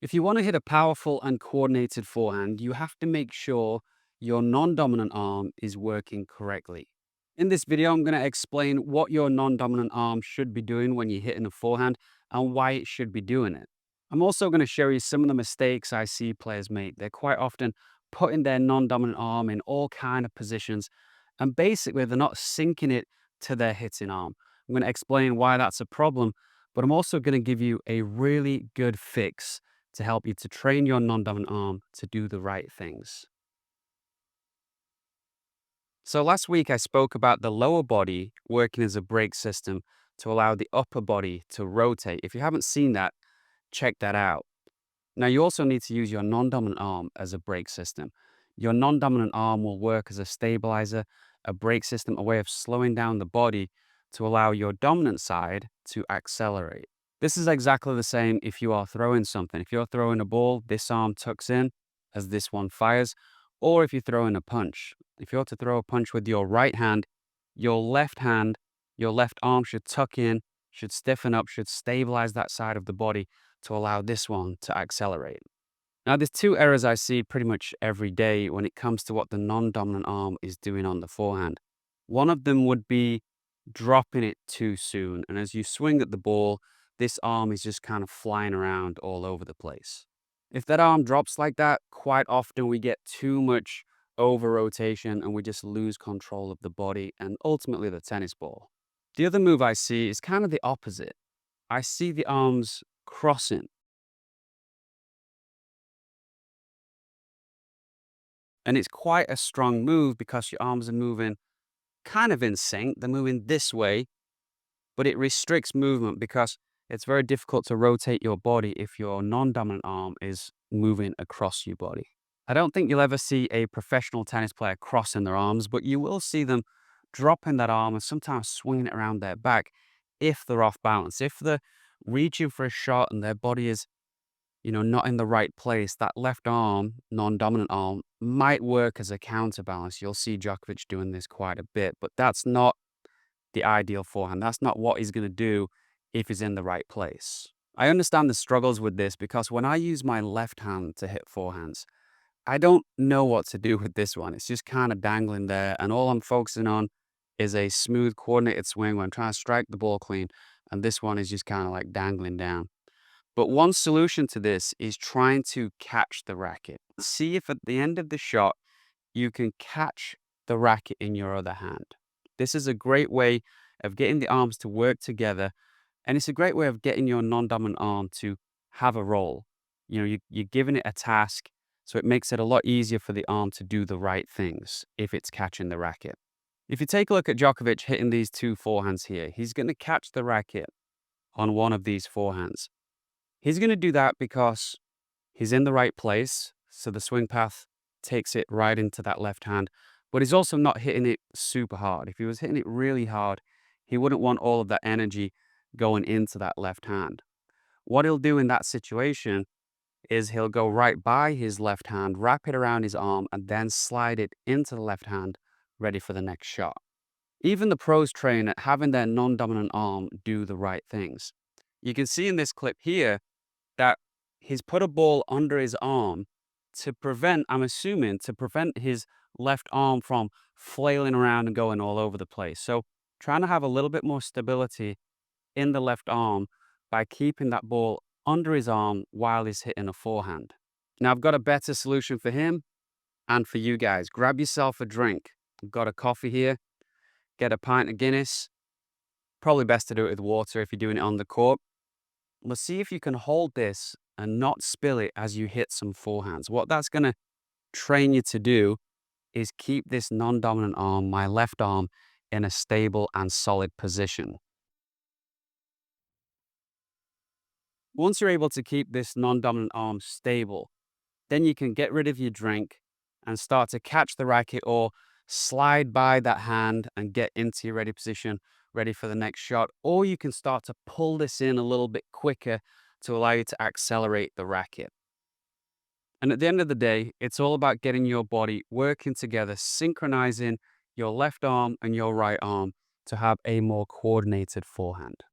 If you want to hit a powerful and coordinated forehand, you have to make sure your non-dominant arm is working correctly. In this video, I'm going to explain what your non-dominant arm should be doing when you're hitting a forehand and why it should be doing it. I'm also going to show you some of the mistakes I see players make. They're quite often putting their non-dominant arm in all kind of positions, and basically they're not syncing it to their hitting arm. I'm going to explain why that's a problem, but I'm also going to give you a really good fix to help you to train your non-dominant arm to do the right things. So last week I spoke about the lower body working as a brake system to allow the upper body to rotate. If you haven't seen that, check that out. Now you also need to use your non-dominant arm as a brake system. Your non-dominant arm will work as a stabilizer, a brake system, a way of slowing down the body to allow your dominant side to accelerate. This is exactly the same if you are throwing something. If you're throwing a ball, this arm tucks in as this one fires, or if you're throwing a punch. If you're to throw a punch with your right hand, your left arm should tuck in, should stiffen up, should stabilize that side of the body to allow this one to accelerate. Now, there's two errors I see pretty much every day when it comes to what the non-dominant arm is doing on the forehand. One of them would be dropping it too soon. And as you swing at the ball, this arm is just kind of flying around all over the place. If that arm drops like that, quite often we get too much over rotation and we just lose control of the body and ultimately the tennis ball. The other move I see is kind of the opposite. I see the arms crossing. And it's quite a strong move because your arms are moving kind of in sync. They're moving this way, but it restricts movement because it's very difficult to rotate your body if your non-dominant arm is moving across your body. I don't think you'll ever see a professional tennis player crossing their arms, but you will see them dropping that arm and sometimes swinging it around their back if they're off balance. If they're reaching for a shot and their body is not in the right place, that left arm, non-dominant arm, might work as a counterbalance. You'll see Djokovic doing this quite a bit, but that's not the ideal forehand. That's not what he's going to do if he's in the right place. I understand the struggles with this because when I use my left hand to hit forehands, I don't know what to do with this one. It's just kind of dangling there, and all I'm focusing on is a smooth, coordinated swing when I'm trying to strike the ball clean, and this one is just kind of like dangling down. But one solution to this is trying to catch the racket. See if at the end of the shot, you can catch the racket in your other hand. This is a great way of getting the arms to work together. And it's a great way of getting your non-dominant arm to have a role. You're giving it a task, so it makes it a lot easier for the arm to do the right things if it's catching the racket. If you take a look at Djokovic hitting these two forehands here, he's going to catch the racket on one of these forehands. He's going to do that because he's in the right place, so the swing path takes it right into that left hand, but he's also not hitting it super hard. If he was hitting it really hard, he wouldn't want all of that energy going into that left hand. What he'll do in that situation is he'll go right by his left hand, wrap it around his arm, and then slide it into the left hand, ready for the next shot. Even the pros train at having their non-dominant arm do the right things. You can see in this clip here that he's put a ball under his arm to prevent, I'm assuming, to prevent his left arm from flailing around and going all over the place. So trying to have a little bit more stability in the left arm by keeping that ball under his arm while he's hitting a forehand. Now I've got a better solution for him and for you guys. Grab yourself a drink. I've got a coffee here. Get a pint of Guinness. Probably best to do it with water if you're doing it on the court. Let's see if you can hold this and not spill it as you hit some forehands. What that's going to train you to do is keep this non-dominant arm, my left arm, in a stable and solid position. Once you're able to keep this non-dominant arm stable, then you can get rid of your drink and start to catch the racket or slide by that hand and get into your ready position, ready for the next shot. Or you can start to pull this in a little bit quicker to allow you to accelerate the racket. And at the end of the day, it's all about getting your body working together, synchronizing your left arm and your right arm to have a more coordinated forehand.